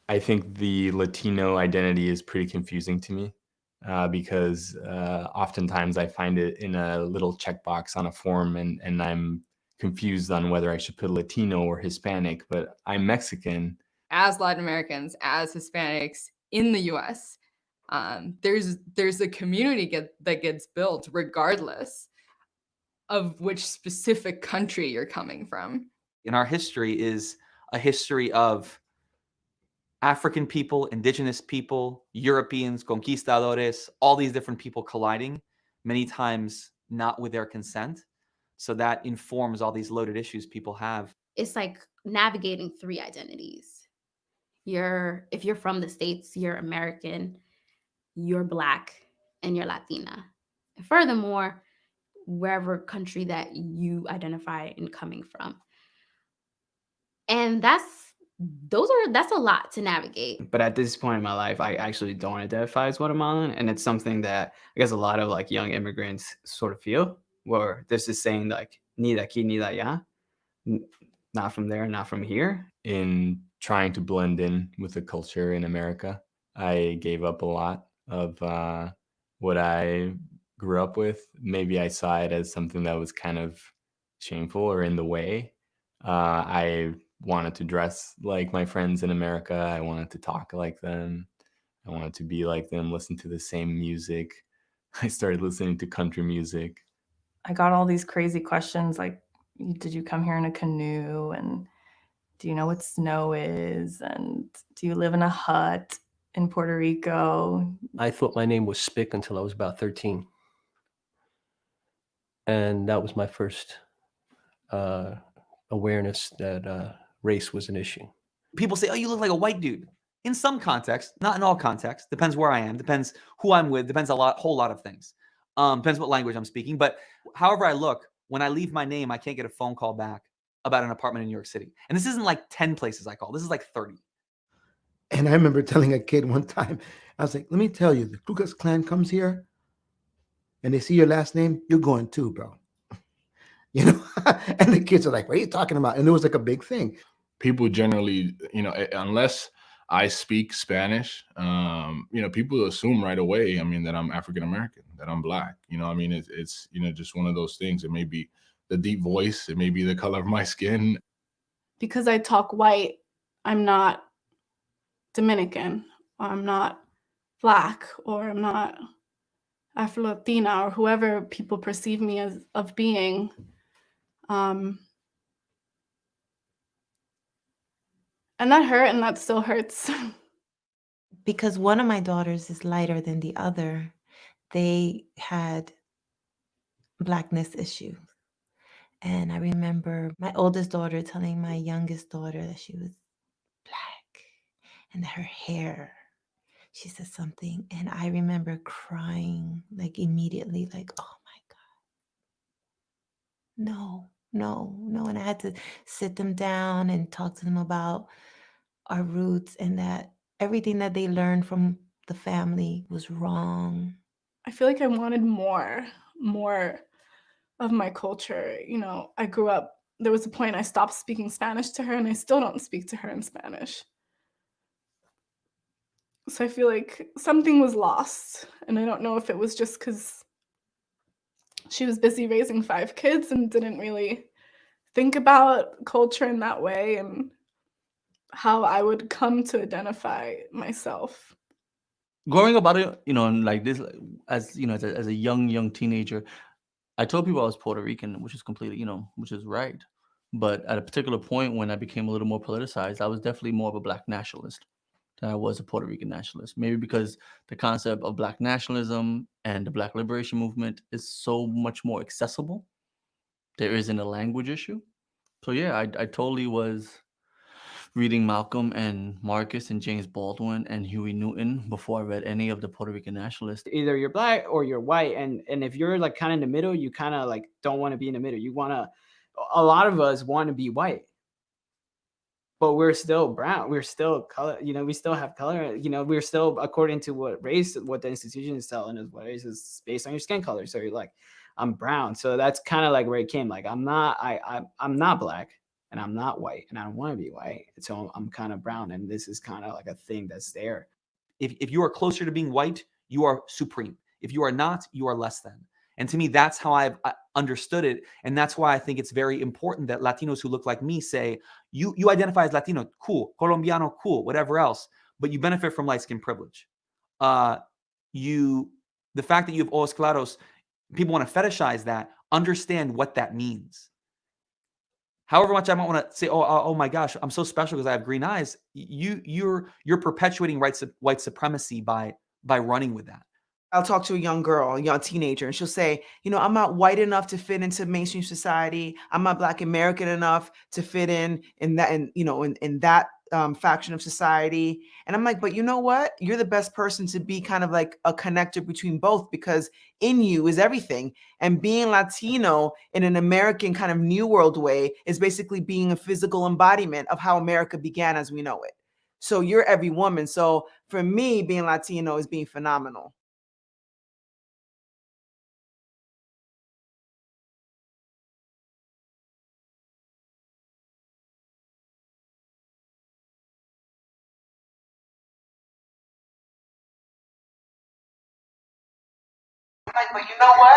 I think the Latino identity is pretty confusing to me because oftentimes I find it in a little checkbox on a form, and I'm confused on whether I should put Latino or Hispanic, but I'm Mexican. As Latin Americans, as Hispanics in the U.S., there's a community that gets built regardless of which specific country you're coming from. And our history is a history of African people, indigenous people, Europeans, conquistadores, all these different people colliding, many times not with their consent. So that informs all these loaded issues people have. It's like navigating three identities. If you're from the States, you're American, you're Black, and you're Latina. And furthermore, wherever country that you identify in coming from. And that's a lot to navigate. But at this point in my life, I actually don't identify as Guatemalan, and it's something that I guess a lot of like young immigrants sort of feel, where there's this saying like "ni de aquí ni de allá," not from there, not from here. In trying to blend in with the culture in America, I gave up a lot of what I grew up with. Maybe I saw it as something that was kind of shameful or in the way. I wanted to dress like my friends in America. I wanted to talk like them. I wanted to be like them, listen to the same music. I started listening to country music. I got all these crazy questions like, did you come here in a canoe? And do you know what snow is? And do you live in a hut in Puerto Rico? I thought my name was Spick until I was about 13. And that was my first awareness that race was an issue. People say, oh, you look like a white dude. In some context, not in all contexts. Depends where I am. Depends who I'm with. Depends whole lot of things. Depends what language I'm speaking. But however I look, when I leave my name, I can't get a phone call back about an apartment in New York City. And this isn't like 10 places I call. This is like 30. And I remember telling a kid one time, I was like, let me tell you, the Ku Klux Klan comes here and they see your last name, you're going too, bro. You know, and the kids are like, what are you talking about? And it was like a big thing. People generally, unless I speak Spanish, people assume right away, that I'm African American, that I'm Black. It's just one of those things. It may be the deep voice, it may be the color of my skin. Because I talk white, I'm not Dominican, or I'm not Black, or I'm not Afro-Latina, or whoever people perceive me as of being. And that hurt, and that still hurts. Because one of my daughters is lighter than the other, they had Blackness issues. And I remember my oldest daughter telling my youngest daughter that she was Black and her hair. She said something, and I remember crying like immediately, like, oh my God, no. And I had to sit them down and talk to them about our roots and that everything that they learned from the family was wrong. I feel like I wanted more of my culture. I grew up, there was a point I stopped speaking Spanish to her, and I still don't speak to her in Spanish. So I feel like something was lost, and I don't know if it was just because she was busy raising 5 kids and didn't really think about culture in that way and how I would come to identify myself. Growing up, like this, as as a young teenager, I told people I was Puerto Rican, which is completely, which is right. But at a particular point when I became a little more politicized, I was definitely more of a Black nationalist than I was a Puerto Rican nationalist. Maybe because the concept of Black nationalism and the Black liberation movement is so much more accessible. There isn't a language issue. So yeah, I totally was reading Malcolm and Marcus and James Baldwin and Huey Newton before I read any of the Puerto Rican nationalists. Either you're Black or you're white, and if you're like kind of in the middle, you kind of like don't want to be in the middle. A lot of us want to be white, but we're still brown. We're still color. We still have color. We're still, according to what the institution is telling us, what race is based on your skin color. So you're like, I'm brown. So that's kind of like where it came. Like I'm not Black. and I'm not white, and I don't want to be white. So I'm kind of brown, and this is kind of like a thing that's there. If you are closer to being white, you are supreme. If you are not, you are less than. And to me, that's how I've understood it. And that's why I think it's very important that Latinos who look like me say, you identify as Latino, cool, Colombiano, cool, whatever else, but you benefit from light skin privilege. The fact that you have ojos claros, people want to fetishize that, understand what that means. However much I might want to say, oh my gosh, I'm so special because I have green eyes. You're perpetuating white supremacy by running with that. I'll talk to a young girl, a young teenager, and she'll say, I'm not white enough to fit into mainstream society. I'm not Black American enough to fit in that, in that faction of society. And I'm like, but you know what? You're the best person to be kind of like a connector between both, because in you is everything. And being Latino in an American kind of New World way is basically being a physical embodiment of how America began as we know it. So you're every woman. So for me, being Latino is being phenomenal.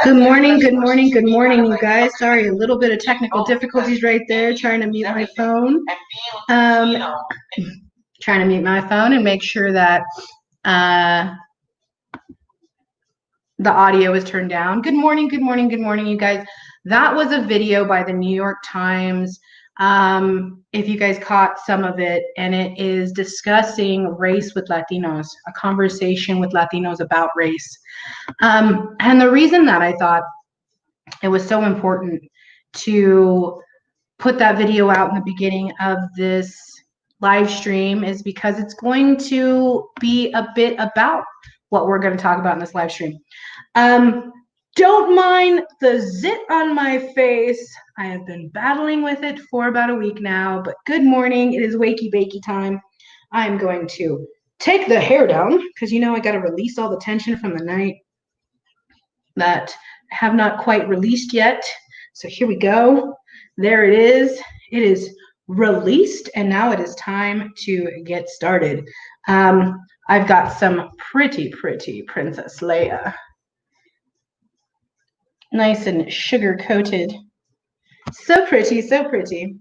Good morning, good morning, good morning, you guys. Sorry, a little bit of technical difficulties right there, trying to mute my phone. Trying to mute my phone and make sure that the audio is turned down. Good morning, good morning, good morning, you guys. That was a video by the New York Times, if you guys caught some of it, and it is discussing race with Latinos, a conversation with Latinos about race. And the reason that I thought it was so important to put that video out in the beginning of this live stream is because it's going to be a bit about what we're going to talk about in this live stream. Don't mind the zit on my face. I have been battling with it for about a week now, but good morning. It is Wakey Bakey time. I'm going to take the hair down because I got to release all the tension from the night that have not quite released yet. So here we go. There it is. It is released, and now it is time to get started. I've got some pretty Princess Leia. Nice and sugar-coated. So pretty, so pretty.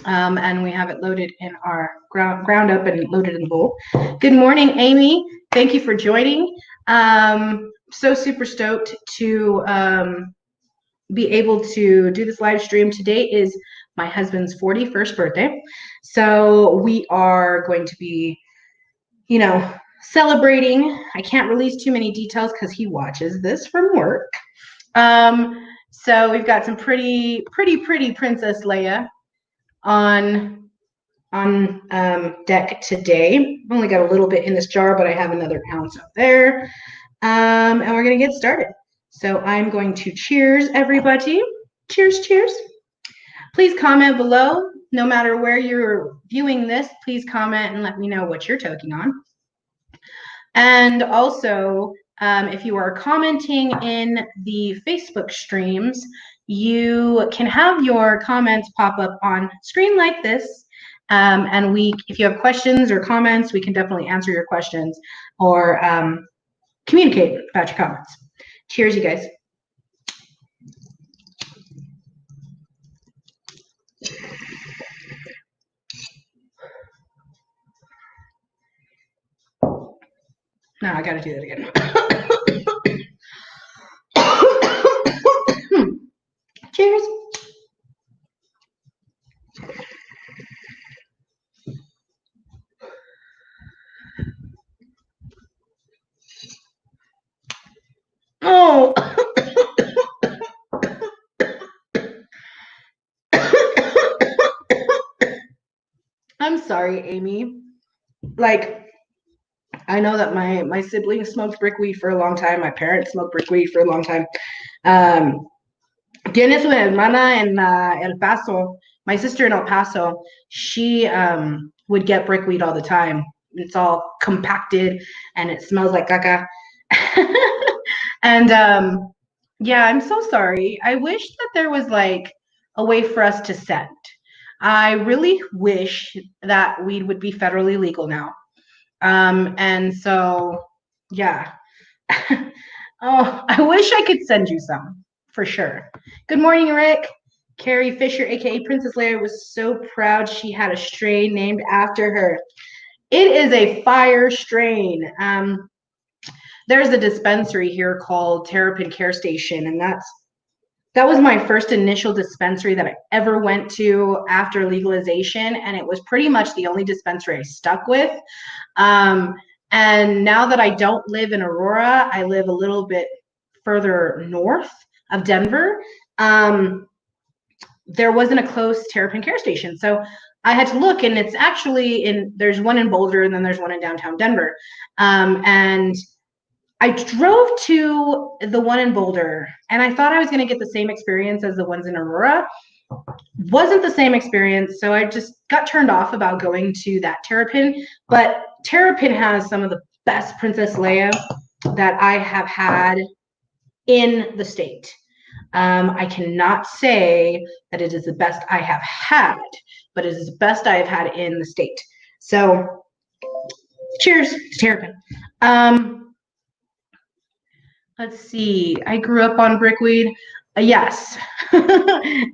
And we have it loaded in our ground up and loaded in the bowl. Good morning, Amy. Thank you for joining. So super stoked to be able to do this live stream. Today is my husband's 41st birthday. So we are going to be, celebrating. I can't release too many details because he watches this from work. So we've got some pretty Princess Leia on deck today. I've only got a little bit in this jar, but I have another ounce up there. And we're going to get started. So I'm going to cheers, everybody. Cheers, cheers. Please comment below. No matter where you're viewing this, please comment and let me know what you're toking on. And also, if you are commenting in the Facebook streams, you can have your comments pop up on screen like this. And if you have questions or comments, we can definitely answer your questions or communicate about your comments. Cheers, you guys. No, I gotta do that again. Cheers. Oh. I'm sorry, Amy. I know that my siblings smoked brickweed for a long time. My parents smoked brickweed for a long time. Tienes una hermana en El Paso. My sister in El Paso, she would get brickweed all the time. It's all compacted and it smells like caca. And yeah, I'm so sorry. I wish that there was a way for us to scent. I really wish that weed would be federally legal now. And so, yeah. Oh, I wish I could send you some for sure. Good morning, Rick. Carrie Fisher, aka Princess Leia, was so proud she had a strain named after her. It is a fire strain. There's a dispensary here called Terrapin Care Station, and that was my first initial dispensary that I ever went to after legalization, and it was pretty much the only dispensary I stuck with. And now that I don't live in Aurora, I live a little bit further north of Denver. There wasn't a close Terrapin Care Station, so I had to look, and it's actually there's one in Boulder, and then there's one in downtown Denver. And I drove to the one in Boulder, and I thought I was going to get the same experience as the ones in Aurora. Wasn't the same experience, so I just got turned off about going to that Terrapin. But Terrapin has some of the best Princess Leia that I have had in the state. I cannot say that it is the best I have had, but it is the best I have had in the state. So, cheers to Terrapin. Let's see. I grew up on brickweed. Yes.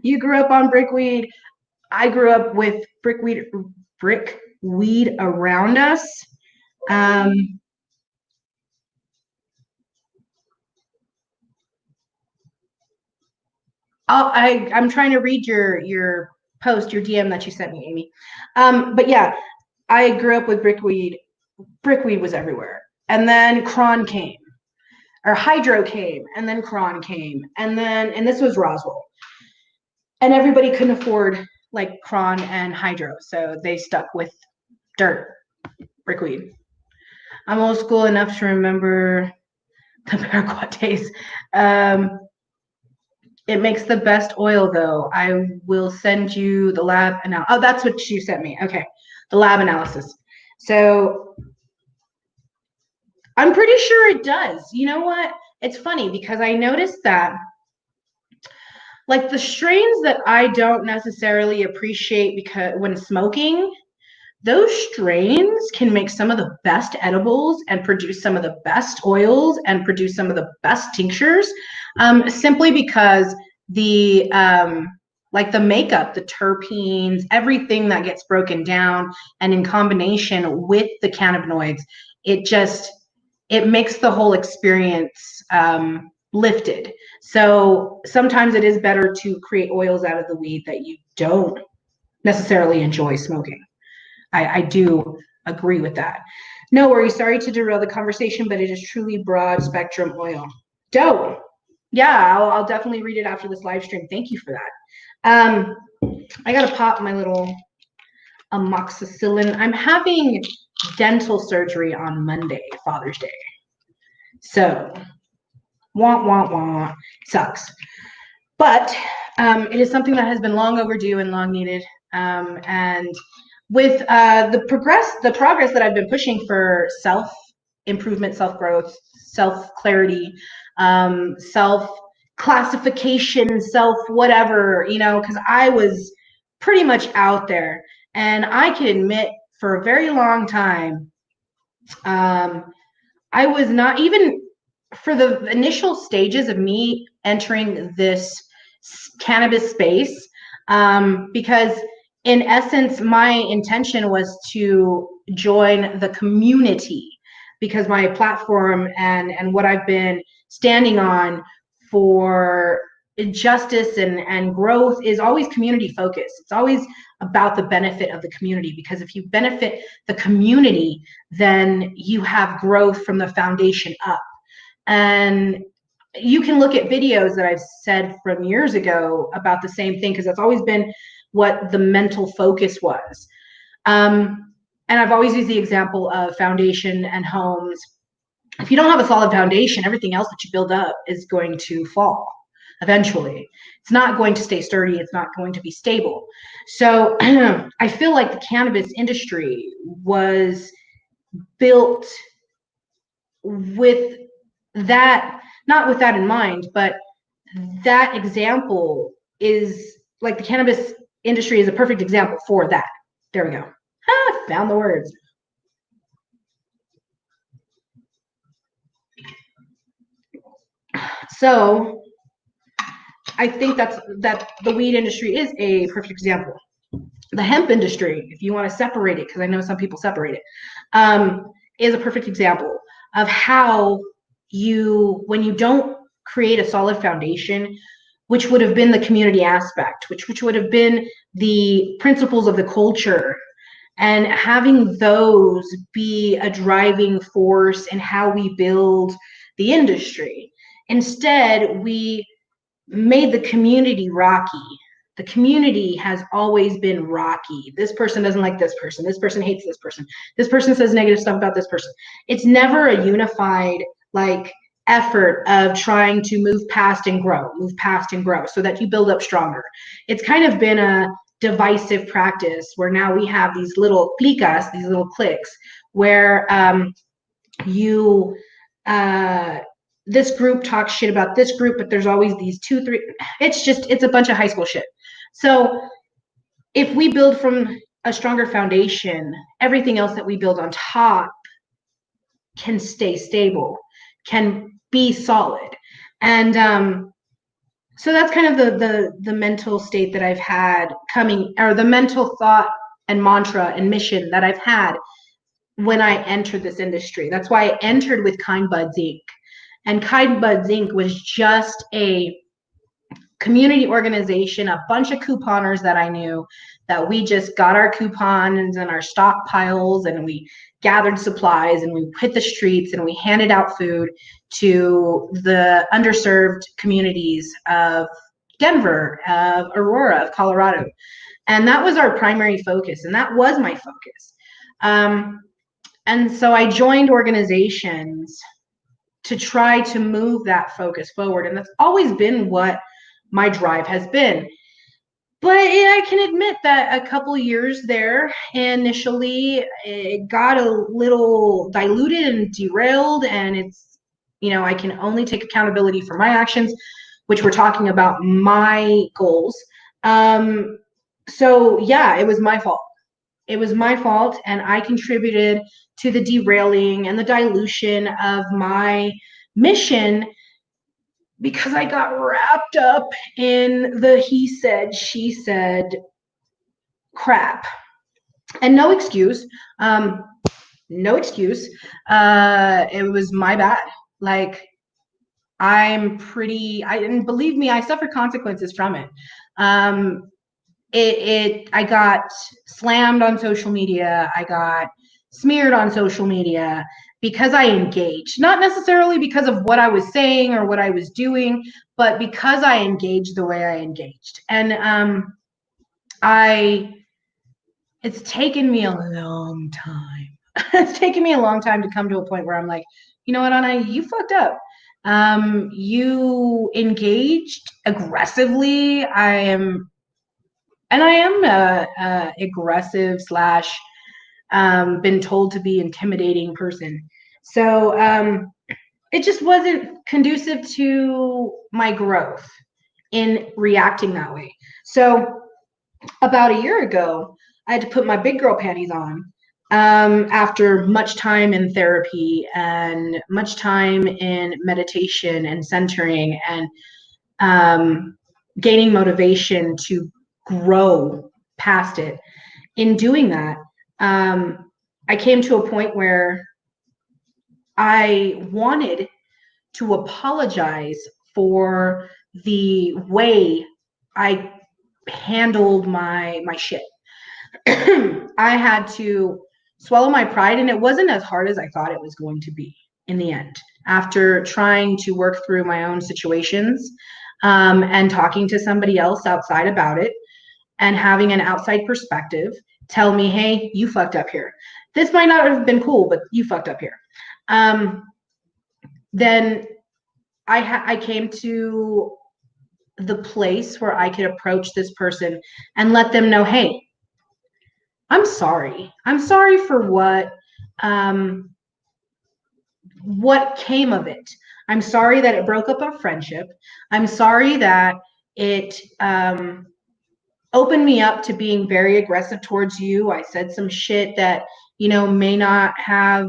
You grew up on brickweed. I grew up with brickweed around us. I'm trying to read your post, your DM that you sent me, Amy. But yeah, I grew up with brickweed. Brickweed was everywhere. And then Cron came. Or Hydro came, and then Cron came, and this was Roswell. And everybody couldn't afford like Cron and Hydro, so they stuck with dirt, brickweed. I'm old school enough to remember the Paraguay days. It makes the best oil though. I will send you the lab analysis. Oh, that's what you sent me. Okay, the lab analysis. So I'm pretty sure it does. You know what? It's funny because I noticed that like the strains that I don't necessarily appreciate because when smoking, those strains can make some of the best edibles and produce some of the best oils and produce some of the best tinctures, simply because the like the makeup, the terpenes, everything that gets broken down and in combination with the cannabinoids, it makes the whole experience lifted. So sometimes it is better to create oils out of the weed that you don't necessarily enjoy smoking. I do agree with that. No worries. Sorry to derail the conversation, but it is truly broad spectrum oil. Dope. Yeah, I'll definitely read it after this live stream. Thank you for that. I gotta pop my little amoxicillin. I'm having dental surgery on Monday, Father's Day. So, wah. Sucks. But it is something that has been long overdue and long needed. And with the progress that I've been pushing for self-improvement, self-growth, self-clarity, self-classification, self-whatever, because I was pretty much out there. And I can admit for a very long time, I was not even for the initial stages of me entering this cannabis space, because in essence, my intention was to join the community because my platform and what I've been standing on for justice and growth is always community focused. It's always about the benefit of the community, because if you benefit the community, then you have growth from the foundation up. And you can look at videos that I've said from years ago about the same thing, because that's always been what the mental focus was. And I've always used the example of foundation and homes. If you don't have a solid foundation, everything else that you build up is going to fall eventually. It's not going to stay sturdy. It's not going to be stable. So I feel like the cannabis industry was built with that, not with that in mind, but that example is like the cannabis industry is a perfect example for that. There we go. Found the words. So I think that the weed industry is a perfect example. The hemp industry, if you want to separate it, because I know some people separate it, is a perfect example of how when you don't create a solid foundation, which would have been the community aspect, which would have been the principles of the culture, and having those be a driving force in how we build the industry. Instead, we made the community rocky. The community has always been rocky. This person doesn't like this person. This person hates this person. This person says negative stuff about this person. It's never a unified like effort of trying to move past and grow so that you build up stronger. It's kind of been a divisive practice where now we have these little clicas, these little cliques, where you this group talks shit about this group, but there's always these 2, 3. It's a bunch of high school shit. So if we build from a stronger foundation, everything else that we build on top can stay stable, can be solid. And so that's kind of the mental state that I've had or the mental thought and mantra and mission that I've had when I entered this industry. That's why I entered with Kind Buds Inc. And Kind Buds Inc. was just a community organization, a bunch of couponers that I knew, that we just got our coupons and our stockpiles, and we gathered supplies, and we hit the streets, and we handed out food to the underserved communities of Denver, of Aurora, of Colorado. And that was our primary focus, and that was my focus. And so I joined organizations to try to move that focus forward. And that's always been what my drive has been. But I can admit that a couple years there, initially, it got a little diluted and derailed. And it's, I can only take accountability for my actions, which we're talking about my goals. So yeah, it was my fault. It was my fault, and I contributed to the derailing and the dilution of my mission because I got wrapped up in the he said, she said crap. And no excuse. No excuse. It was my bad. Like, and believe me, I suffered consequences from it. I got slammed on social media. I got smeared on social media because I engaged, not necessarily because of what I was saying or what I was doing, but because I engaged the way I engaged. And it's taken me a long time. It's taken me a long time to come to a point where I'm like, you know what, Anna, you fucked up. You engaged aggressively. I am aggressive / been told to be intimidating person. So it just wasn't conducive to my growth in reacting that way. So about a year ago, I had to put my big girl panties on after much time in therapy and much time in meditation and centering and gaining motivation to grow past it. In doing that, I came to a point where I wanted to apologize for the way I handled my shit. I had to swallow my pride, and it wasn't as hard as I thought it was going to be in the end. After trying to work through my own situations and talking to somebody else outside about it, and having an outside perspective tell me, hey, you fucked up here. This might not have been cool, but you fucked up here. Then I came to the place where I could approach this person and let them know, hey, I'm sorry. I'm sorry for what came of it. I'm sorry that it broke up our friendship. I'm sorry that it opened me up to being very aggressive towards you. I said some shit that, may not have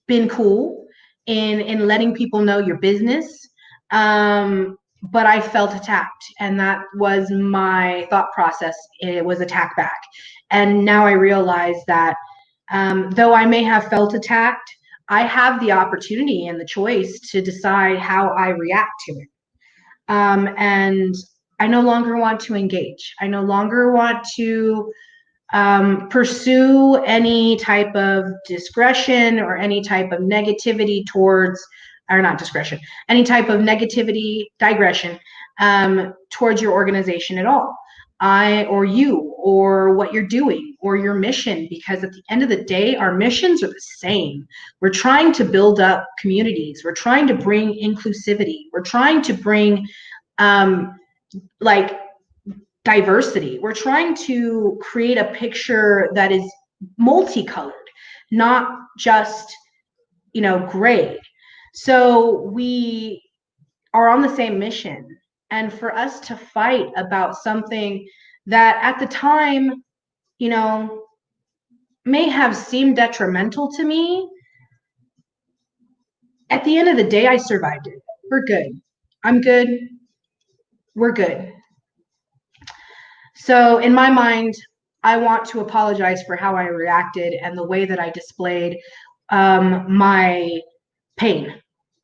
been cool in letting people know your business. But I felt attacked, and that was my thought process. It was attack back. And now I realize that though I may have felt attacked, I have the opportunity and the choice to decide how I react to it. And I no longer want to engage. I no longer want to pursue any type of discretion or any type of negativity towards, or not discretion, any type of negativity, digression towards your organization at all. Or you, or what you're doing, or your mission, because at the end of the day, our missions are the same. We're trying to build up communities. We're trying to bring inclusivity. We're trying to bring like diversity. We're trying to create a picture that is multicolored, not just, gray. So we are on the same mission. And for us to fight about something that at the time, may have seemed detrimental to me, at the end of the day, I survived it. We're good. I'm good. We're good. So in my mind, I want to apologize for how I reacted and the way that I displayed my pain,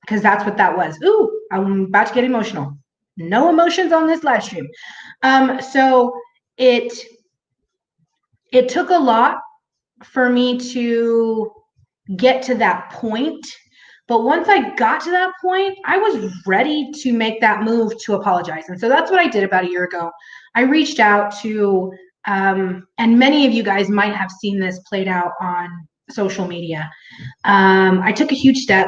because that's what that was. Ooh, I'm about to get emotional. No emotions on this live stream. So it took a lot for me to get to that point. But once I got to that point, I was ready to make that move to apologize. And so that's what I did about a year ago. I reached out to, and many of you guys might have seen this played out on social media. I took a huge step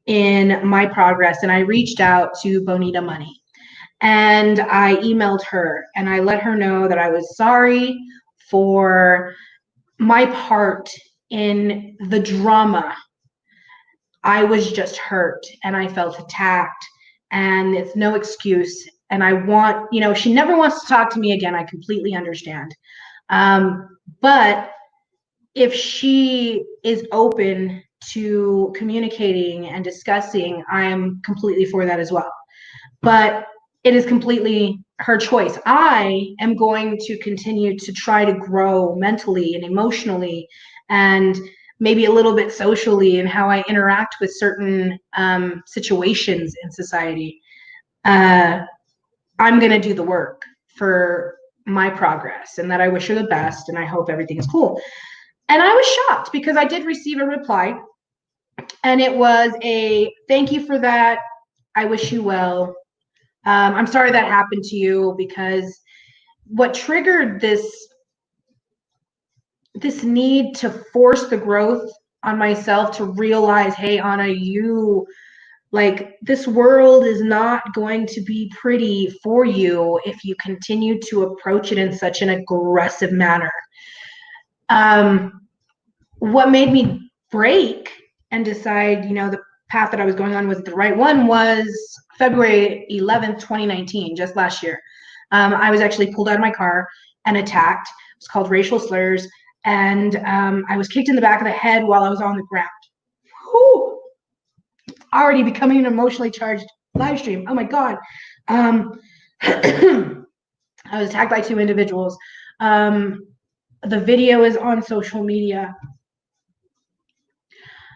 in my progress, and I reached out to Bonita Money. And I emailed her and I let her know that I was sorry for my part in the drama. I was just hurt and I felt attacked, and it's no excuse. And I want, she never wants to talk to me again. I completely understand. But if she is open to communicating and discussing, I am completely for that as well. But it is completely her choice. I am going to continue to try to grow mentally and emotionally, and maybe a little bit socially, in how I interact with certain situations in society. I'm going to do the work for my progress, and that I wish her the best, and I hope everything is cool. And I was shocked because I did receive a reply, and it was a thank you for that. I wish you well. I'm sorry that happened to you, because what triggered this need to force the growth on myself to realize, hey, Anna, this world is not going to be pretty for you if you continue to approach it in such an aggressive manner. What made me break and decide, the path that I was going on was the right one was February 11th, 2019, just last year. I was actually pulled out of my car and attacked. It was called racial slurs. And I was kicked in the back of the head while I was on the ground. Whew. Already becoming an emotionally charged live stream. Oh my God. I was attacked by 2 individuals. The video is on social media.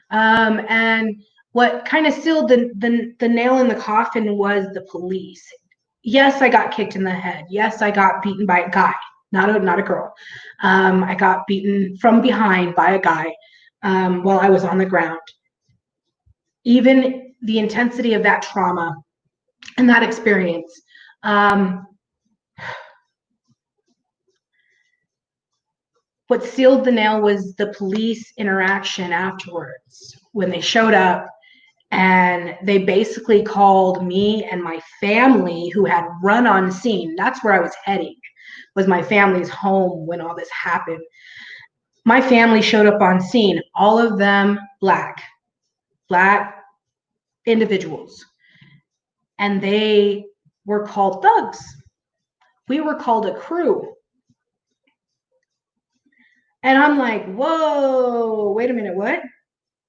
And what kind of sealed the nail in the coffin was the police. Yes, I got kicked in the head. Yes, I got beaten by a guy, not a girl. I got beaten from behind by a guy while I was on the ground. Even the intensity of that trauma and that experience, what sealed the nail was the police interaction afterwards, when they showed up and they basically called me and my family, who had run on scene. That's where I was heading, was my family's home when all this happened. My family showed up on scene, all of them black individuals, and they were called thugs. We were called a crew. And I'm like, whoa, wait a minute, what?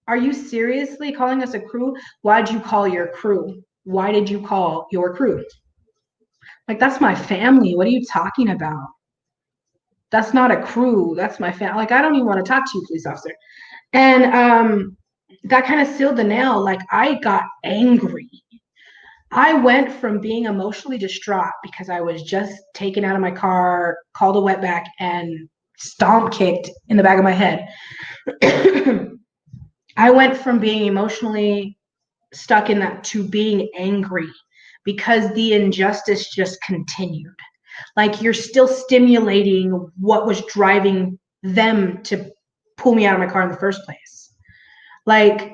Are you seriously calling us a crew? Why'd you call your crew? Why did you call your crew? Like, that's my family. What are you talking about? That's not a crew. That's my family. Like, I don't even want to talk to you, police officer. And that kind of sealed the nail. Like, I got angry. I went from being emotionally distraught because I was just taken out of my car, called a wetback, and stomp kicked in the back of my head. I went from being emotionally stuck in that to being angry because the injustice just continued. Like, you're still stimulating what was driving them to pull me out of my car in the first place. Like,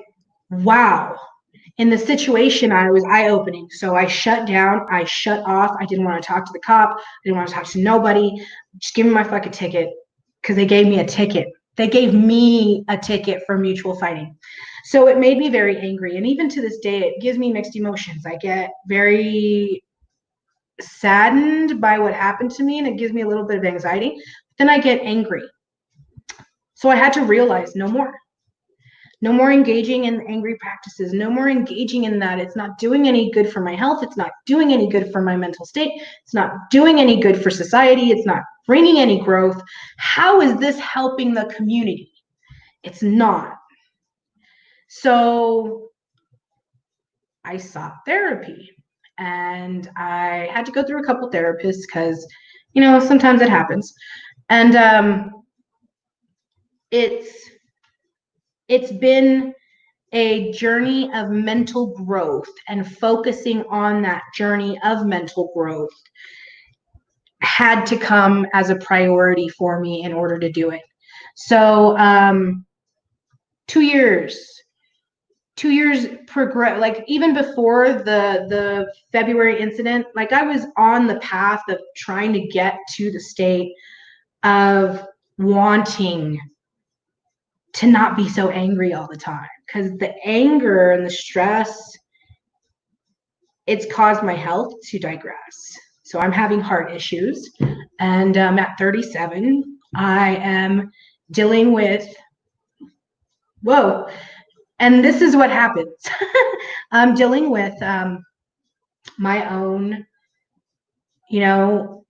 wow. In the situation, I was eye-opening. So I shut down, I shut off. I didn't want to talk to the cop. I didn't want to talk to nobody. Just give me my fucking ticket, because they gave me a ticket. They gave me a ticket for mutual fighting. So it made me very angry. And even to this day, it gives me mixed emotions. I get very saddened by what happened to me, and it gives me a little bit of anxiety. Then I get angry. So I had to realize no more. No more engaging in angry practices. No more engaging in that. It's not doing any good for my health. It's not doing any good for my mental state. It's not doing any good for society. It's not bringing any growth. How is this helping the community? It's not. So I sought therapy, and I had to go through a couple therapists because, you know, sometimes it happens. And it's been a journey of mental growth, and focusing on that journey of mental growth had to come as a priority for me in order to do it. So 2 years progress, like even before the February incident, like I was on the path of trying to get to the state of wanting to not be so angry all the time, because the anger and the stress, it's caused my health to digress. So I'm having heart issues, and at 37, I am dealing with, whoa, and this is what happens. I'm dealing with my own, you know,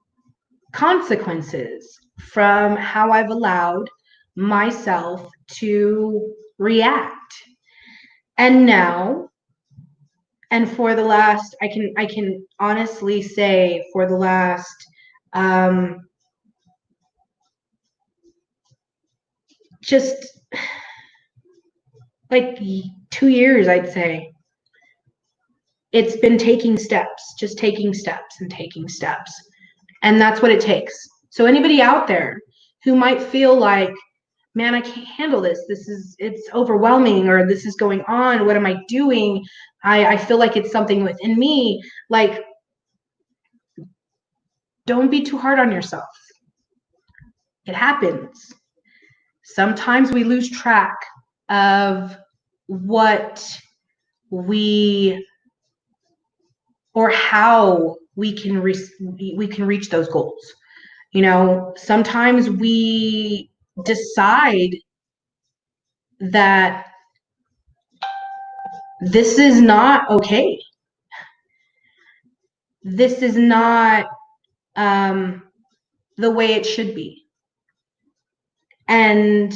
consequences from how I've allowed myself to react. And now, and for the last, I can honestly say, for the last just like 2 years, I'd say, it's been taking steps, just taking steps and taking steps. And that's what it takes. So anybody out there who might feel like, man, I can't handle this. It's overwhelming, or this is going on. What am I doing? I feel like it's something within me. Like, don't be too hard on yourself. It happens. Sometimes we lose track of what we, or how we can reach those goals. You know, sometimes we decide that this is not okay. This is not the way it should be. And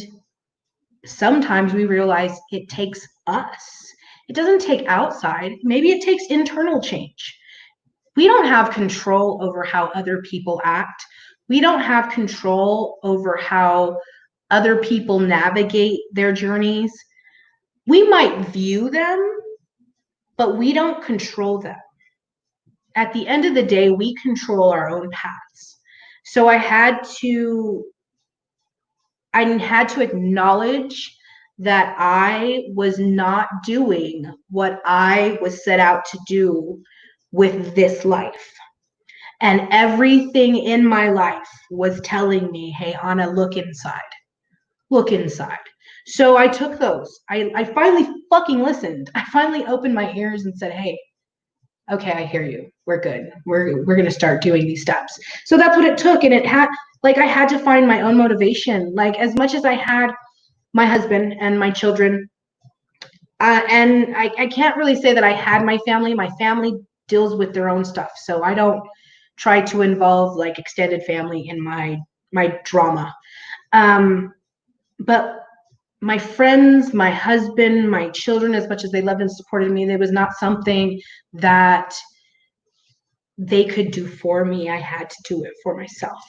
sometimes we realize it takes us. It doesn't take outside. Maybe it takes internal change. We don't have control over how other people act. We don't have control over how other people navigate their journeys. We might view them, but we don't control them. At the end of the day, we control our own paths. So I had to acknowledge that I was not doing what I was set out to do with this life. And everything in my life was telling me, hey, Anna, look inside. Look inside. So I took those. I finally fucking listened. I finally opened my ears and said, hey, okay, I hear you. We're good. We're going to start doing these steps. So that's what it took. And it had, like, I had to find my own motivation. Like, as much as I had my husband and my children, and I can't really say that I had my family. My family deals with their own stuff. So I don't try to involve like extended family in my drama. But my friends, my husband, my children, as much as they loved and supported me, there was not something that they could do for me. I had to do it for myself.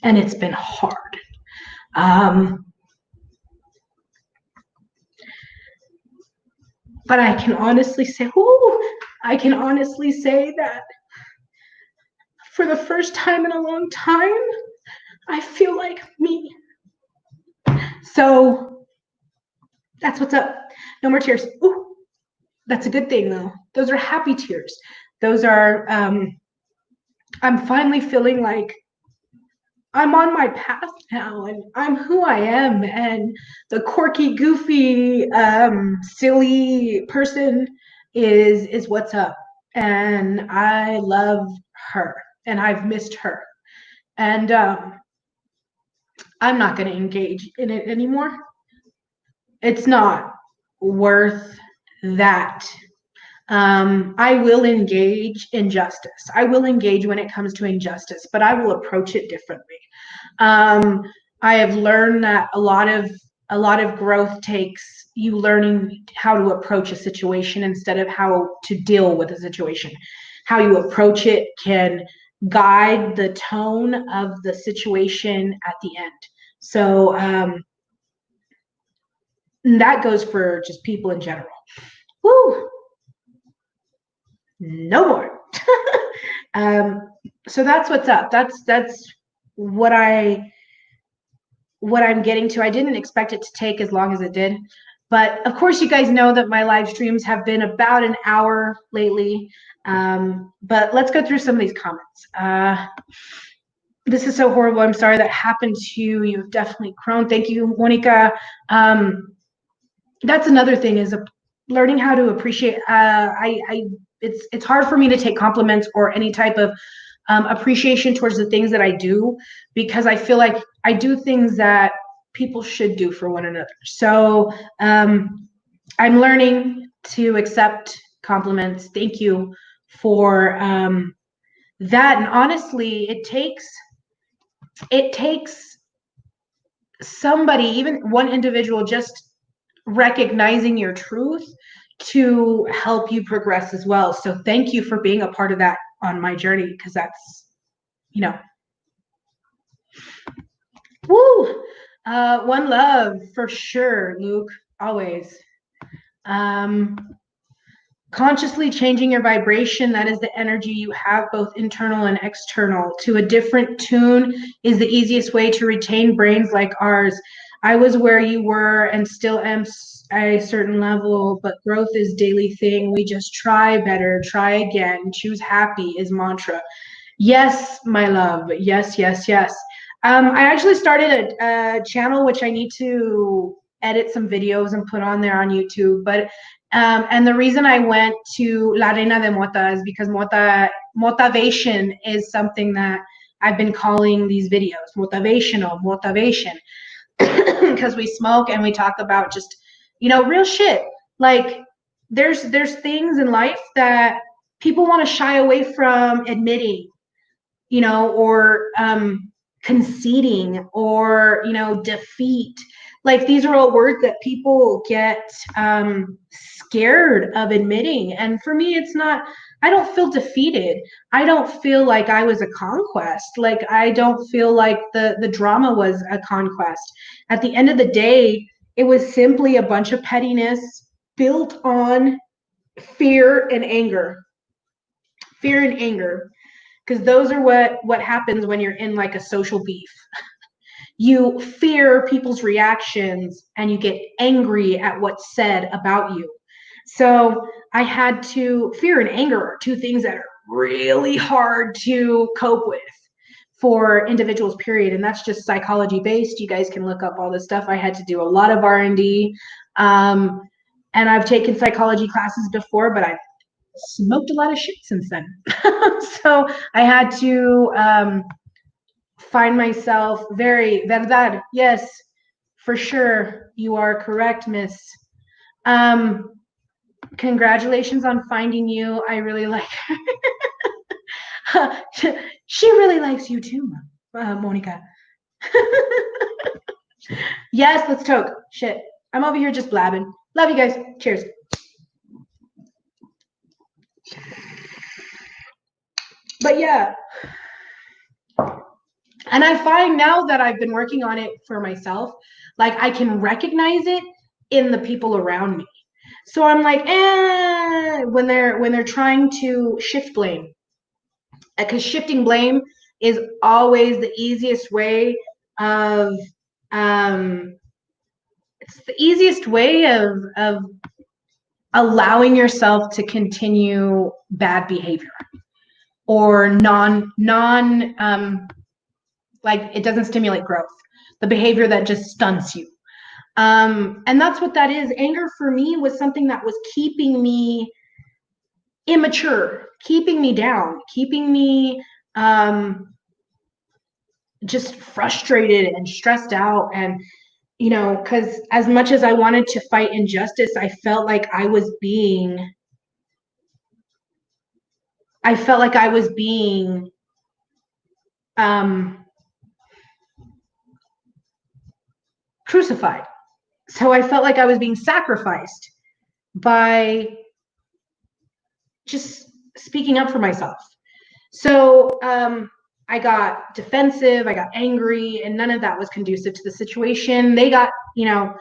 And it's been hard. But I can honestly say, that for the first time in a long time, I feel like me. So that's what's up. No more tears. Ooh, that's a good thing though. Those are happy tears. Those are, I'm finally feeling like I'm on my path now and I'm who I am, and the quirky, goofy, silly person is what's up. And I love her and I've missed her. And I'm not going to engage in it anymore. It's not worth that. I will engage in justice. I will engage when it comes to injustice, but I will approach it differently. I have learned that a lot of growth takes you learning how to approach a situation instead of how to deal with a situation. How you approach it can guide the tone of the situation at the end. So that goes for just people in general. Woo! No more. So that's what's up. That's what I'm getting to. I didn't expect it to take as long as it did. But of course, you guys know that my live streams have been about an hour lately. But let's go through some of these comments. This is so horrible. I'm sorry that happened to you. You've definitely grown. Thank you, Monica. That's another thing, is learning how to appreciate. It's hard for me to take compliments or any type of appreciation towards the things that I do, because I feel like I do things that people should do for one another. So I'm learning to accept compliments. Thank you for that. And honestly, it takes somebody, even one individual, just recognizing your truth to help you progress as well. So thank you for being a part of that on my journey, because that's, woo. One love for sure, Luke, always. Consciously changing your vibration, that is the energy you have, both internal and external, to a different tune is the easiest way to retain brains like ours. I was where you were and still am at a certain level, but growth is daily thing. We just try better, try again, choose happy is mantra. Yes, my love. Yes, yes, yes. I actually started a channel which I need to edit some videos and put on there on YouTube. But and the reason I went to La Reina De Mota is because motivation is something that I've been calling these videos motivational, motivation, because we smoke and we talk about just, real shit. Like there's things in life that people want to shy away from admitting, or conceding, or defeat. Like these are all words that people get scared of admitting. And for me, it's not, I don't feel defeated. I don't feel like I was a conquest. Like I don't feel like the drama was a conquest. At the end of the day, it was simply a bunch of pettiness built on fear and anger. Fear and anger. Because those are what happens when you're in like a social beef. You fear people's reactions and you get angry at what's said about you. So I had to, fear and anger are two things that are really hard to cope with for individuals, period. And that's just psychology based. You guys can look up all this stuff. I had to do a lot of R&D. And I've taken psychology classes before, but smoked a lot of shit since then. So I had to find myself very verdad. Yes, for sure. You are correct, miss. Congratulations on finding you. I really like her. She really likes you too, Monica. Yes, let's talk. Shit. I'm over here just blabbing. Love you guys. Cheers. But yeah. And I find now that I've been working on it for myself, like I can recognize it in the people around me. So I'm like, when they're trying to shift blame, because shifting blame is always the easiest way of it's the easiest way of allowing yourself to continue bad behavior or non like it doesn't stimulate growth, the behavior that just stunts you. And that's what that is. Anger for me was something that was keeping me immature, keeping me down, keeping me just frustrated and stressed out. And you know, because as much as I wanted to fight injustice, I felt like I was being crucified. So I felt like I was being sacrificed by just speaking up for myself. So I got defensive, I got angry, and none of that was conducive to the situation. They got, you know,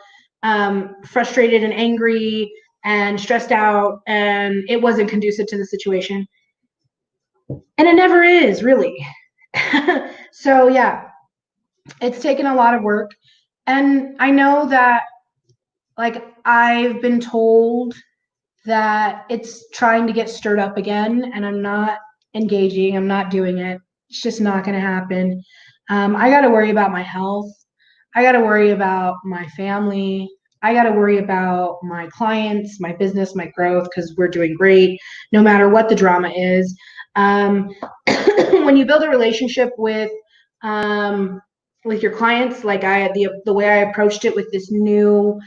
frustrated and angry and stressed out, and it wasn't conducive to the situation. And it never is, really. So yeah, it's taken a lot of work. And I know that, like, I've been told that it's trying to get stirred up again, and I'm not engaging, I'm not doing it. It's just not going to happen. I got to worry about my health. I got to worry about my family. I got to worry about my clients, my business, my growth, because we're doing great no matter what the drama is. When you build a relationship with your clients, like the way I approached it with this new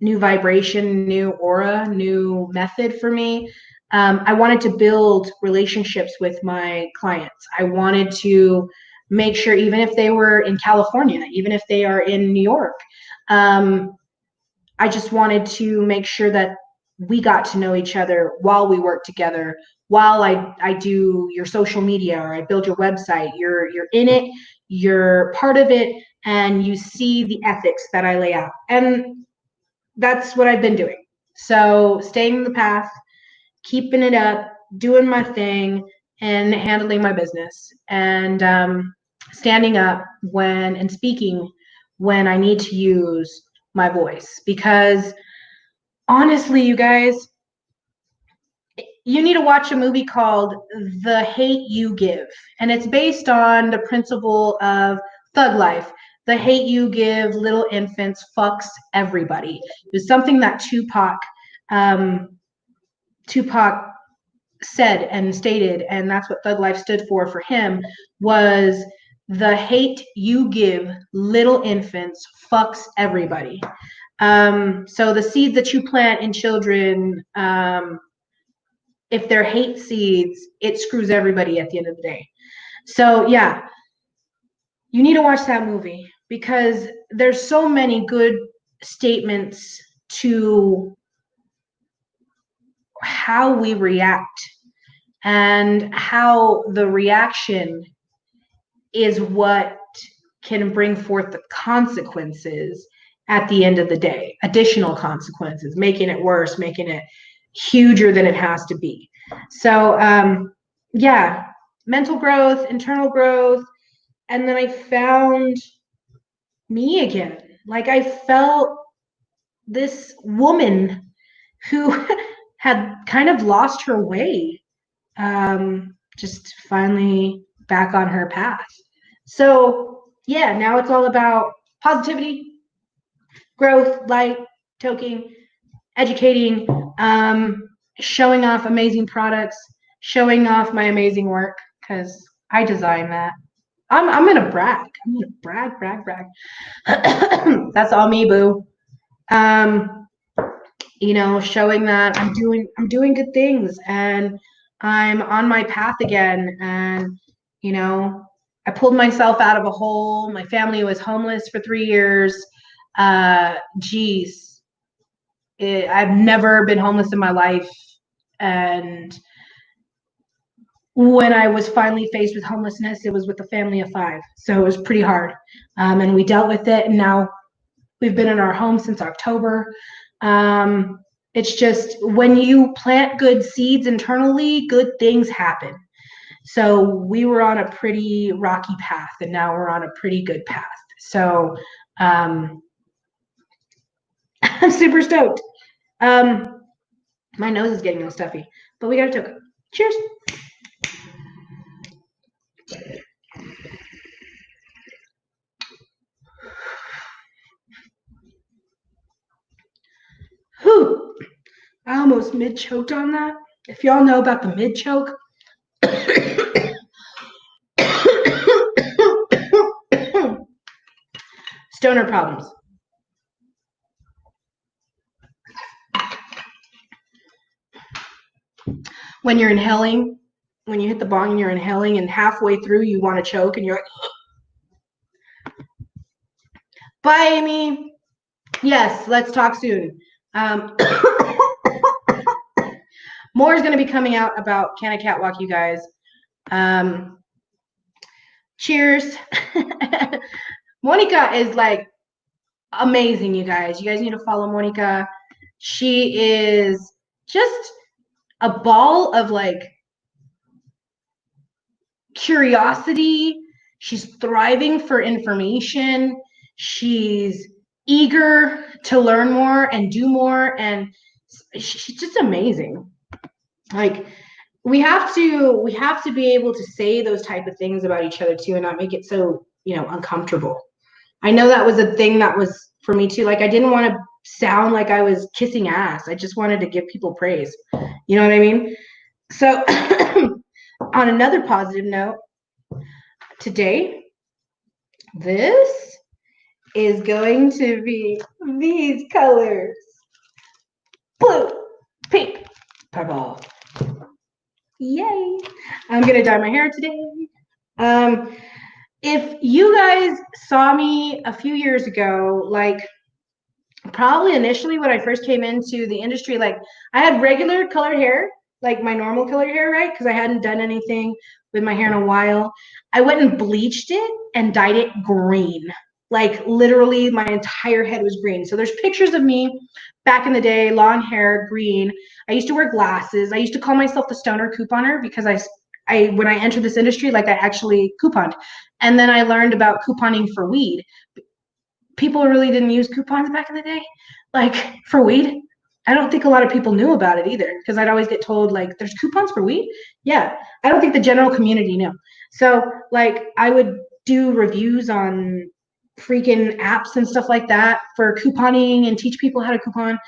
new vibration, new aura, new method for me. I wanted to build relationships with my clients. I wanted to make sure, even if they were in California, even if they are in New York, I just wanted to make sure that we got to know each other while we work together, while I do your social media or I build your website. You're in it, you're part of it, and you see the ethics that I lay out. And that's what I've been doing. So staying in the path, keeping it up, doing my thing, and handling my business, and standing up and speaking when I need to use my voice. Because honestly, you guys, you need to watch a movie called The Hate You Give. And it's based on the principle of Thug Life. The hate you give little infants fucks everybody. It was something that Tupac said and stated, and that's what Thug Life stood for him, was the hate you give little infants fucks everybody. So the seeds that you plant in children, if they're hate seeds, it screws everybody at the end of the day. So yeah, you need to watch that movie because there's so many good statements to how we react and how the reaction is what can bring forth the consequences at the end of the day, additional consequences, making it worse, making it huger than it has to be. So yeah, mental growth, internal growth, and then I found me again. Like I felt this woman who had kind of lost her way, just finally back on her path. So yeah, now it's all about positivity, growth, light, toking, educating, showing off amazing products, showing off my amazing work, because I designed that. I'm gonna brag. I'm gonna brag. That's all me, boo. You know, showing that I'm doing good things and I'm on my path again. And you know, I pulled myself out of a hole. My family was homeless for 3 years. Geez, I've never been homeless in my life. And when I was finally faced with homelessness, it was with a family of 5. So it was pretty hard. And we dealt with it. And now we've been in our home since October. It's just when you plant good seeds internally, good things happen. So we were on a pretty rocky path, and now we're on a pretty good path. So I'm super stoked. My nose is getting all stuffy, but we got a token. Cheers. Whew. I almost mid-choked on that. If y'all know about the mid-choke, stoner problems. When you're inhaling, when you hit the bong and you're inhaling, and halfway through you want to choke, and you're like, bye, Amy. Yes, let's talk soon. More is going to be coming out about Can I Catwalk, you guys. Cheers. Monica is like amazing, you guys. You guys need to follow Monica. She is just a ball of like curiosity. She's thriving for information. She's eager to learn more and do more, and she's just amazing. Like we have to be able to say those type of things about each other too, and not make it so, you know, uncomfortable. I know that was a thing that was for me too. Like I didn't want to sound like I was kissing ass. I just wanted to give people praise. You know what I mean? So on another positive note, today, this is going to be these colors. Blue, pink, purple. Yay. I'm going to dye my hair today. If you guys saw me a few years ago, like probably initially when I first came into the industry, like I had regular colored hair, like my normal colored hair, right? Because I hadn't done anything with my hair in a while. I went and bleached it and dyed it green. Like literally my entire head was green. So there's pictures of me back in the day, long hair, green. I used to wear glasses. I used to call myself the stoner couponer because I when I entered this industry, like I actually couponed. And then I learned about couponing for weed. People really didn't use coupons back in the day, like for weed. I don't think a lot of people knew about it either, because I'd always get told like there's coupons for weed. Yeah, I don't think the general community knew. So like I would do reviews on freaking apps and stuff like that for couponing and teach people how to coupon,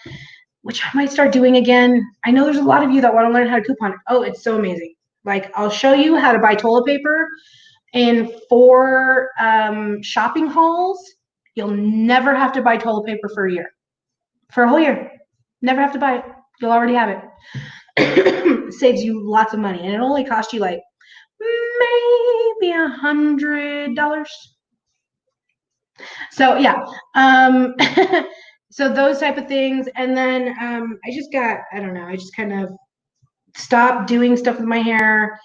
which I might start doing again. I know there's a lot of you that want to learn how to coupon. Oh, it's so amazing. Like I'll show you how to buy toilet paper in 4 shopping hauls. You'll never have to buy toilet paper for a year. For a whole year. Never have to buy it. You'll already have it. It saves you lots of money. And it only costs you like maybe $100. So yeah. So those type of things. And then I just kind of stopped doing stuff with my hair.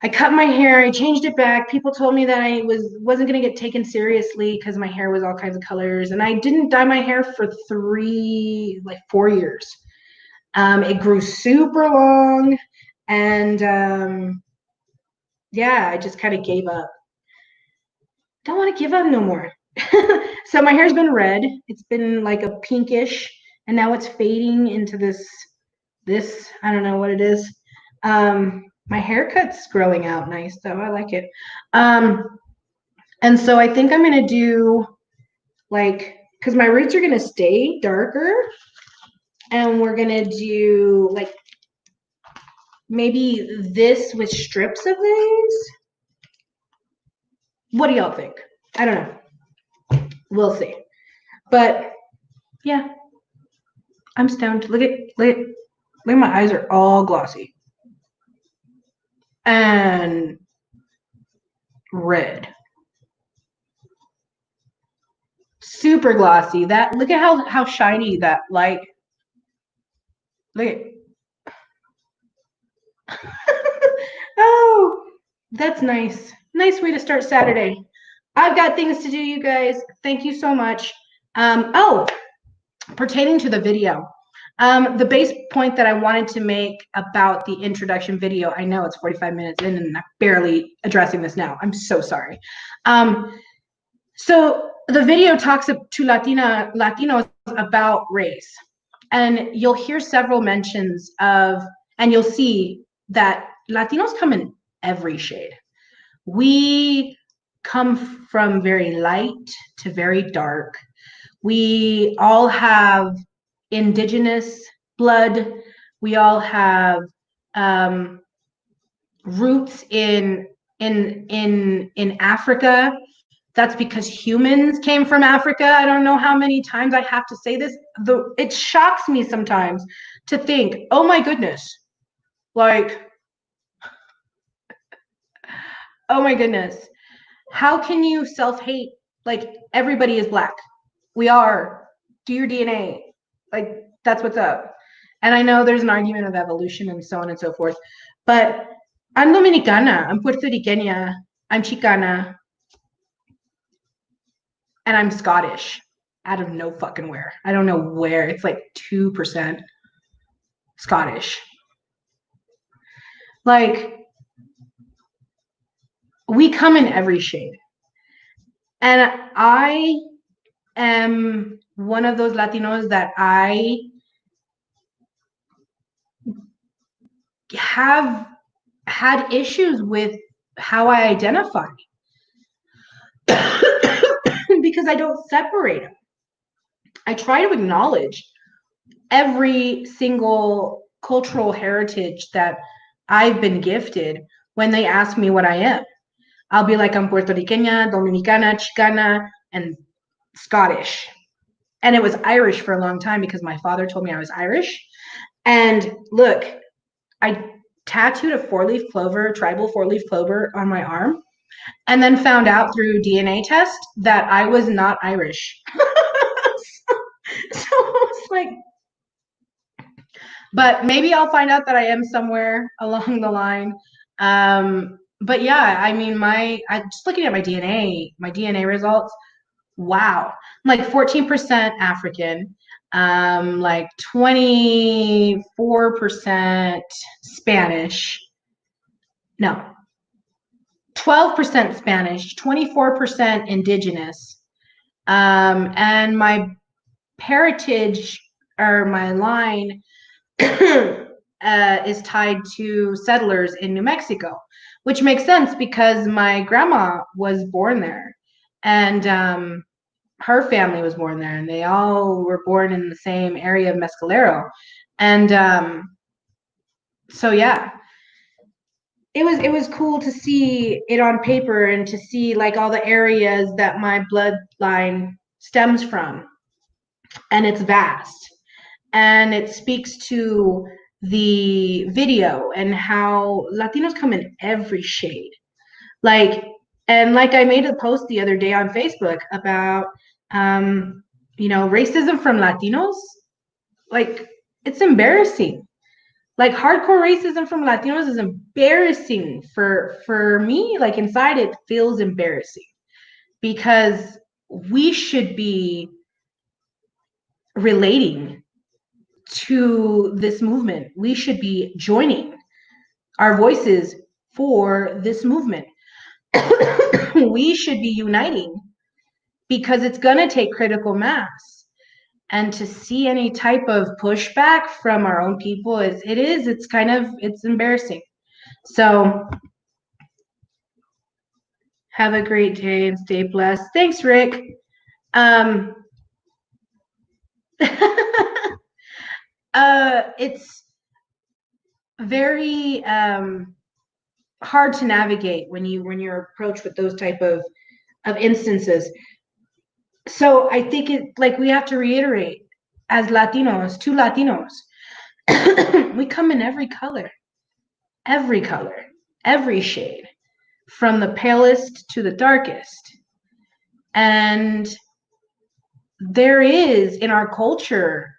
I cut my hair, I changed it back. People told me that I wasn't gonna get taken seriously because my hair was all kinds of colors. And I didn't dye my hair for 4 years. It grew super long, and yeah, I just kind of gave up. Don't want to give up no more. So my hair's been red. It's been like a pinkish, and now it's fading into this, I don't know what it is. My haircut's growing out nice though. I like it. And so I think I'm gonna do like, because my roots are gonna stay darker. And we're gonna do like maybe this with strips of these. What do y'all think? I don't know. We'll see. But yeah, I'm stoned. Look at my eyes are all glossy and red. Super glossy. That look at how shiny that light. Look at oh, that's nice. Nice way to start Saturday. I've got things to do, you guys. Thank you so much. Oh, pertaining to the video, the base point that I wanted to make about the introduction video, I know it's 45 minutes in and I'm barely addressing this now. I'm so sorry. So the video talks to Latinos about race. And you'll hear several mentions of, and you'll see that Latinos come in every shade. We come from very light to very dark. We all have indigenous blood. We all have roots in Africa. That's because humans came from Africa. I don't know how many times I have to say this. It shocks me sometimes to think, oh my goodness, like, oh my goodness, how can you self-hate? Like, everybody is black. We are. Do your DNA. Like, that's what's up. And I know there's an argument of evolution and so on and so forth, but I'm Dominicana, I'm Puerto Riqueña, I'm Chicana, and I'm Scottish out of no fucking where. I don't know where. It's like 2% Scottish. Like, we come in every shade. And I am one of those Latinos that I have had issues with how I identify because I don't separate them. I try to acknowledge every single cultural heritage that I've been gifted when they ask me what I am. I'll be like, I'm Puerto Riqueña, Dominicana, Chicana, and Scottish. And it was Irish for a long time because my father told me I was Irish. And look, I tattooed a four-leaf clover, tribal four-leaf clover on my arm, and then found out through DNA test that I was not Irish. So I was like, but maybe I'll find out that I am somewhere along the line. But yeah, I mean, I just looking at my DNA results, wow. I'm like 14% African, like 24% Spanish. No, 12% Spanish, 24% indigenous. And my heritage or my line is tied to settlers in New Mexico, which makes sense because my grandma was born there and her family was born there and they all were born in the same area of Mescalero. And so yeah, it was cool to see it on paper and to see like all the areas that my bloodline stems from. And it's vast. And it speaks to the video and how Latinos come in every shade. Like, and like I made a post the other day on Facebook about, racism from Latinos. Like, it's embarrassing. Like, hardcore racism from Latinos is embarrassing for me. Like, inside it feels embarrassing because we should be relating to this movement. We should be joining our voices for this movement. We should be uniting because it's going to take critical mass. And to see any type of pushback from our own people it's embarrassing. So have a great day and stay blessed. Thanks, Rick. it's very hard to navigate when you're approached with those type of instances. So I think we have to reiterate, as Latinos, two Latinos, we come in every color, every shade, from the palest to the darkest. And there is in our culture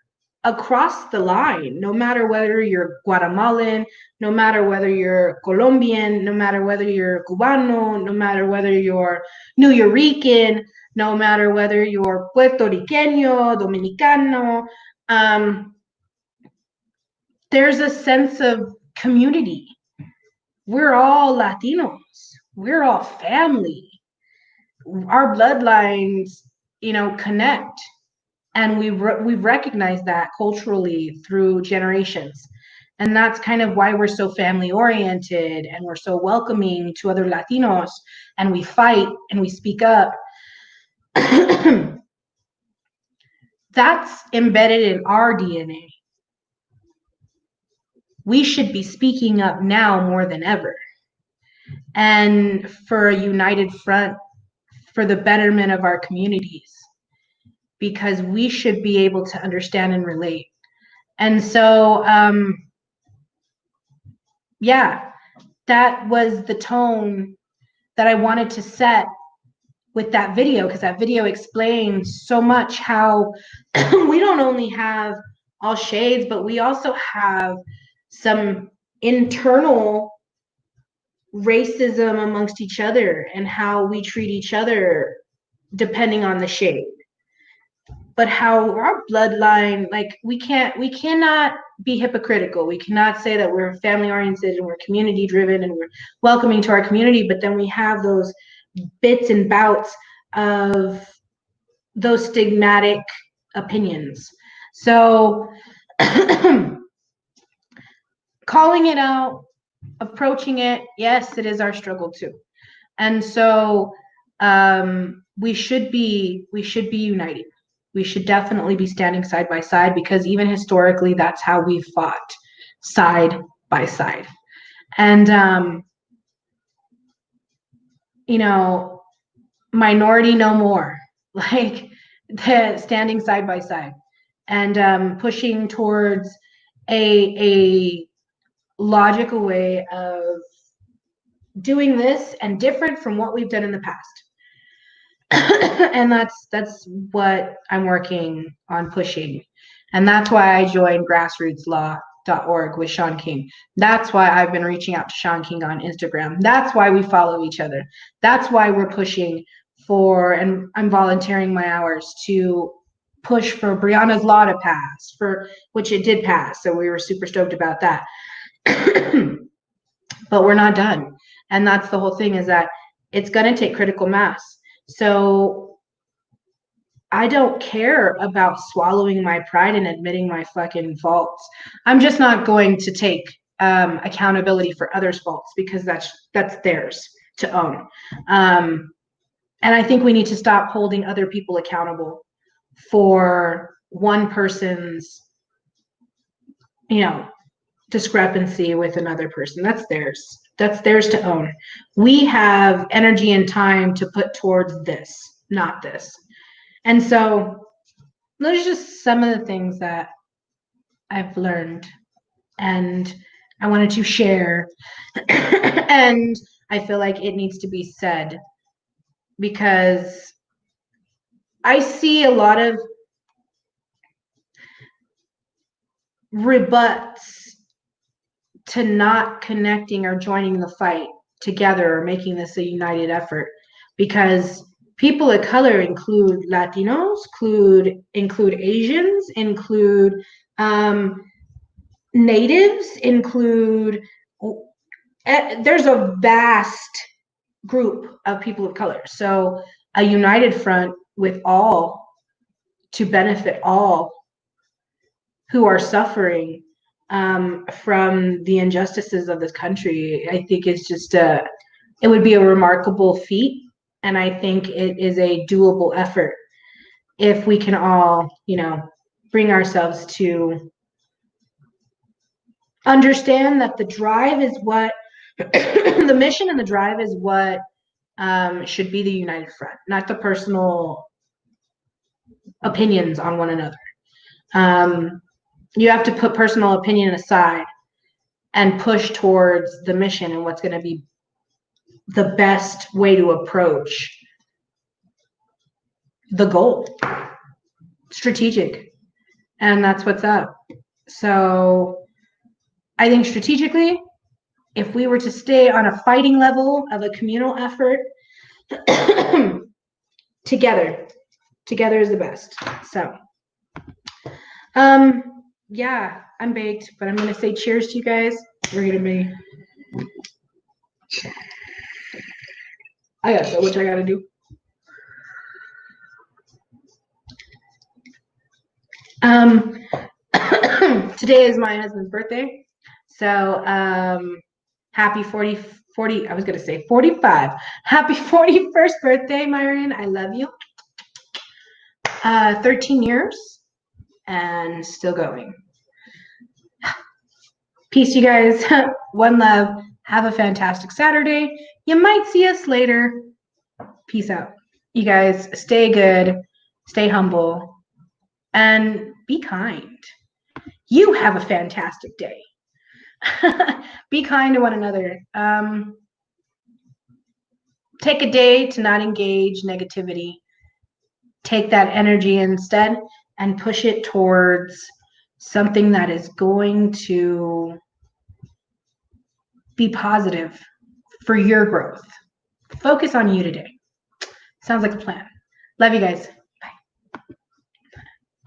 across the line, no matter whether you're Guatemalan, no matter whether you're Colombian, no matter whether you're Cubano, no matter whether you're New Yorican, no matter whether you're Puerto Riqueño, Dominicano, there's a sense of community. We're all Latinos. We're all family. Our bloodlines, connect. And we've recognized that culturally through generations. And that's kind of why we're so family oriented and we're so welcoming to other Latinos, and we fight and we speak up. That's embedded in our DNA. We should be speaking up now more than ever. And for a united front for the betterment of our communities, because we should be able to understand and relate. And so, yeah, that was the tone that I wanted to set with that video, because that video explains so much how we don't only have all shades, but we also have some internal racism amongst each other and how we treat each other depending on the shade. But how our bloodline, we cannot be hypocritical. We cannot say that we're family oriented and we're community driven and we're welcoming to our community, but then we have those bits and bouts of those stigmatic opinions. So calling it out, approaching it, yes, it is our struggle too. And so we should be united. We should definitely be standing side by side, because even historically, that's how we've fought, side by side. And, minority no more, standing side by side and pushing towards a logical way of doing this and different from what we've done in the past. And that's what I'm working on pushing. And that's why I joined grassrootslaw.org with Sean King. That's why I've been reaching out to Sean King on Instagram. That's why we follow each other. That's why we're pushing for, and I'm volunteering my hours to push for Breonna's law to pass, for which it did pass. So we were super stoked about that. But we're not done. And that's the whole thing, is that it's going to take critical mass. So I don't care about swallowing my pride and admitting my fucking faults. I'm just not going to take accountability for others' faults, because that's theirs to own. And I think we need to stop holding other people accountable for one person's, discrepancy with another person. That's theirs. That's theirs to own. We have energy and time to put towards this, not this. And so those are just some of the things that I've learned and I wanted to share. And I feel like it needs to be said, because I see a lot of rebuts to not connecting or joining the fight together or making this a united effort, because people of color include Latinos, include Asians, include natives, there's a vast group of people of color. So a united front with all, to benefit all who are suffering from the injustices of this country, I think it's just it would be a remarkable feat. And I think it is a doable effort if we can all, bring ourselves to understand that the drive is what the mission and the drive is what should be the united front, not the personal opinions on one another. You have to put personal opinion aside and push towards the mission and what's going to be the best way to approach the goal. Strategic. And that's what's up. So I think strategically, if we were to stay on a fighting level of a communal effort, together is the best. So yeah, I'm baked, but I'm gonna say cheers to you guys. We're gonna be I gotta know what I gotta do. Today is my husband's birthday. So happy 40, I was gonna say 45. Happy 41st birthday, Myron. I love you. 13 years and still going. Peace, you guys. One love. Have a fantastic Saturday. You might see us later. Peace out. You guys stay good, stay humble, and be kind. You have a fantastic day. Be kind to one another. Take a day to not engage negativity. Take that energy instead and push it towards something that is going to be positive for your growth. Focus on you today. Sounds like a plan. Love you guys.